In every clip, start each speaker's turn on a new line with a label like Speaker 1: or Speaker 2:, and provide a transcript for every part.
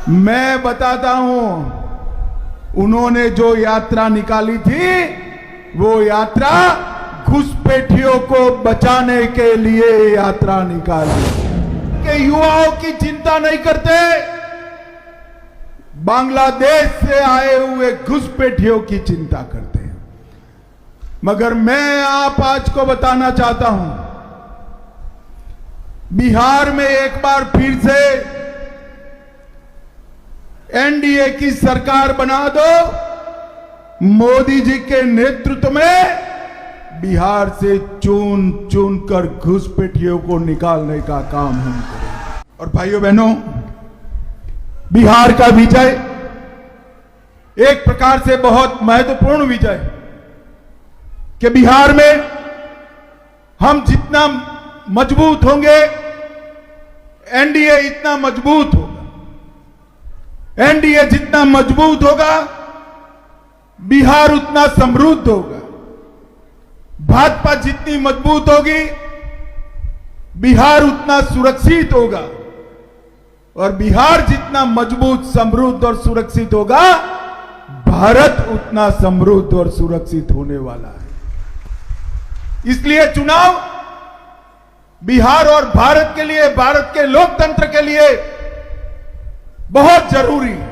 Speaker 1: मैं बताता हूं, उन्होंने जो यात्रा निकाली थी वो यात्रा घुसपैठियों को बचाने के लिए यात्रा निकाली। कि युवाओं की चिंता नहीं करते, बांग्लादेश से आए हुए घुसपैठियों की चिंता करते हैं। मगर मैं आप आज को बताना चाहता हूं, बिहार में एक बार फिर से एनडीए की सरकार बना दो। मोदी जी के नेतृत्व में बिहार से चुन चुन कर घुसपैठियों को निकालने का काम हम करेंगे। और भाइयों बहनों, बिहार का विजय एक प्रकार से बहुत महत्वपूर्ण विजय कि बिहार में हम जितना मजबूत होंगे, एनडीए इतना मजबूत होगा। एनडीए जितना मजबूत होगा, बिहार उतना समृद्ध होगा। भाजपा जितनी मजबूत होगी, बिहार उतना सुरक्षित होगा। और बिहार जितना मजबूत, समृद्ध और सुरक्षित होगा, भारत उतना समृद्ध और सुरक्षित होने वाला है। इसलिए चुनाव बिहार और भारत के लिए, भारत के लोकतंत्र के लिए बहुत जरूरी है।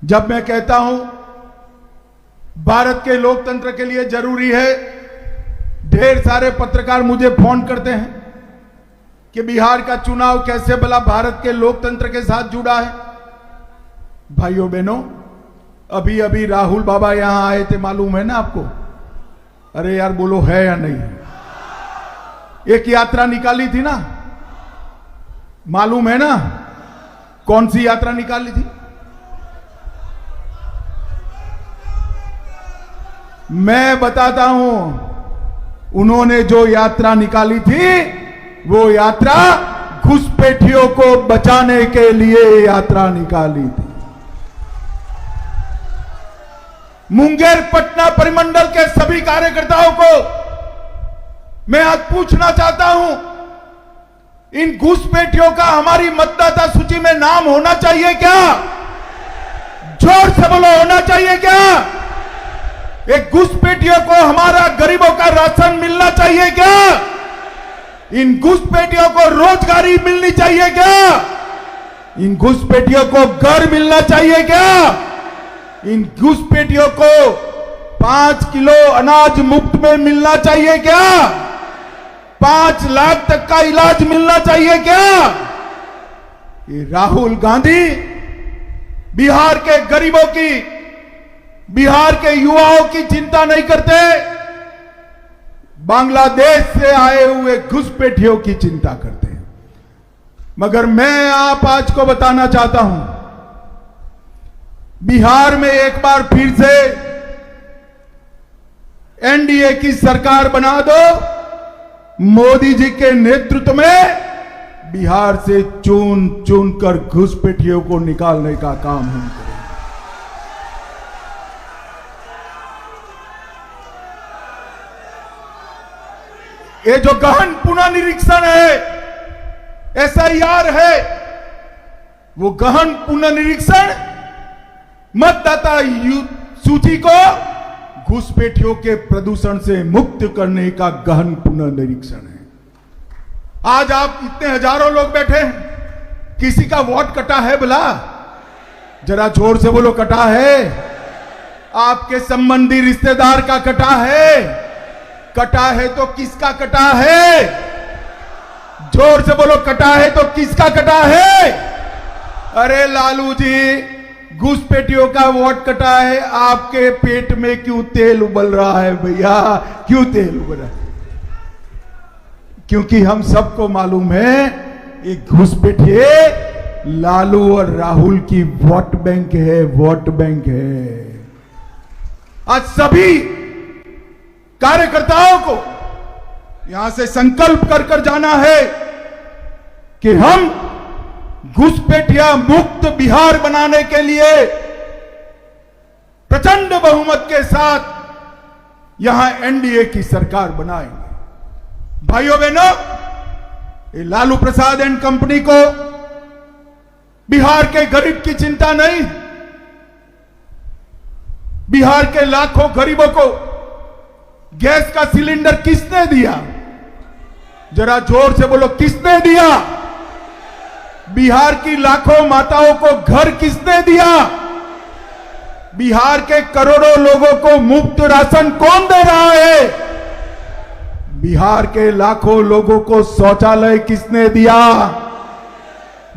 Speaker 1: जब मैं कहता हूं भारत के लोकतंत्र के लिए जरूरी है, ढेर सारे पत्रकार मुझे फोन करते हैं कि बिहार का चुनाव कैसे भला भारत के लोकतंत्र के साथ जुड़ा है। भाइयों बहनों, अभी अभी राहुल बाबा यहां आए थे, मालूम है ना आपको? अरे यार बोलो, है या नहीं? एक यात्रा निकाली थी ना, मालूम है ना? कौन सी यात्रा निकाली थी? मैं बताता हूं, उन्होंने जो यात्रा निकाली थी वो यात्रा घुसपैठियों को बचाने के लिए यात्रा निकाली थी। मुंगेर पटना परिमंडल के सभी कार्यकर्ताओं को मैं आज पूछना चाहता हूं, इन घुसपैठियों का हमारी मतदाता सूची में नाम होना चाहिए क्या? जोर से बोलो, होना चाहिए क्या? एक घुसपैठियों को हमारा गरीबों का राशन मिलना चाहिए क्या? इन घुसपैठियों को रोजगारी मिलनी चाहिए क्या? इन घुसपैठियों को घर मिलना चाहिए क्या? इन घुसपैठियों को 5 किलो अनाज मुफ्त में मिलना चाहिए क्या? 5 लाख तक का इलाज मिलना चाहिए क्या? ये राहुल गांधी बिहार के गरीबों की, बिहार के युवाओं की चिंता नहीं करते, बांग्लादेश से आए हुए घुसपैठियों की चिंता करते हैं। मगर मैं आप आज को बताना चाहता हूं, बिहार में एक बार फिर से एनडीए की सरकार बना दो। मोदी जी के नेतृत्व में बिहार से चुन चुन कर घुसपैठियों को निकालने का काम हम करेंगे। ये जो गहन पुनर्निरीक्षण है, एसआईआर है, वो गहन पुनर्निरीक्षण मतदाता सूची को घुसपैठियों के प्रदूषण से मुक्त करने का गहन पुनर्निरीक्षण है। आज आप इतने हजारों लोग बैठे हैं, किसी का वोट कटा है भला? जरा जोर से बोलो, कटा है? आपके संबंधी रिश्तेदार का कटा है? कटा है तो किसका कटा है? जोर से बोलो, कटा है तो किसका कटा है? अरे लालू जी, घुसपैठियों का वोट कटा है, आपके पेट में क्यों तेल उबल रहा है भैया? क्यों तेल उबल रहा है? क्योंकि हम सबको मालूम है ये घुसपैठिए लालू और राहुल की वोट बैंक है, वोट बैंक है। आज सभी कार्यकर्ताओं को यहां से संकल्प कर कर जाना है कि हम घुसपैठिया मुक्त बिहार बनाने के लिए प्रचंड बहुमत के साथ यहां एनडीए की सरकार बनाएंगे। भाइयों बहनों, ये लालू प्रसाद एंड कंपनी को बिहार के गरीब की चिंता नहीं। बिहार के लाखों गरीबों को गैस का सिलेंडर किसने दिया? जरा जोर से बोलो, किसने दिया? बिहार की लाखों माताओं को घर किसने दिया? बिहार के करोड़ों लोगों को मुफ्त राशन कौन दे रहा है? बिहार के लाखों लोगों को शौचालय किसने दिया?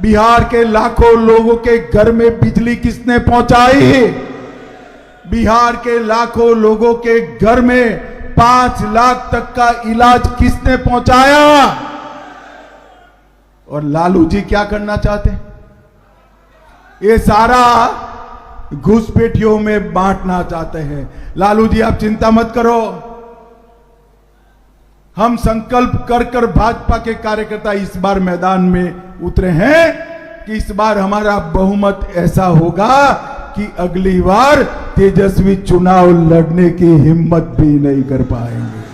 Speaker 1: बिहार के लाखों लोगों के घर में बिजली किसने पहुंचाई? बिहार के लाखों लोगों के घर में 5 लाख तक का इलाज किसने पहुंचाया? और लालू जी क्या करना चाहते हैं? ये सारा घुसपैठियों में बांटना चाहते हैं। लालू जी आप चिंता मत करो, हम संकल्प कर कर भाजपा के कार्यकर्ता इस बार मैदान में उतरे हैं कि इस बार हमारा बहुमत ऐसा होगा कि अगली बार तेजस्वी चुनाव लड़ने की हिम्मत भी नहीं कर पाएंगे।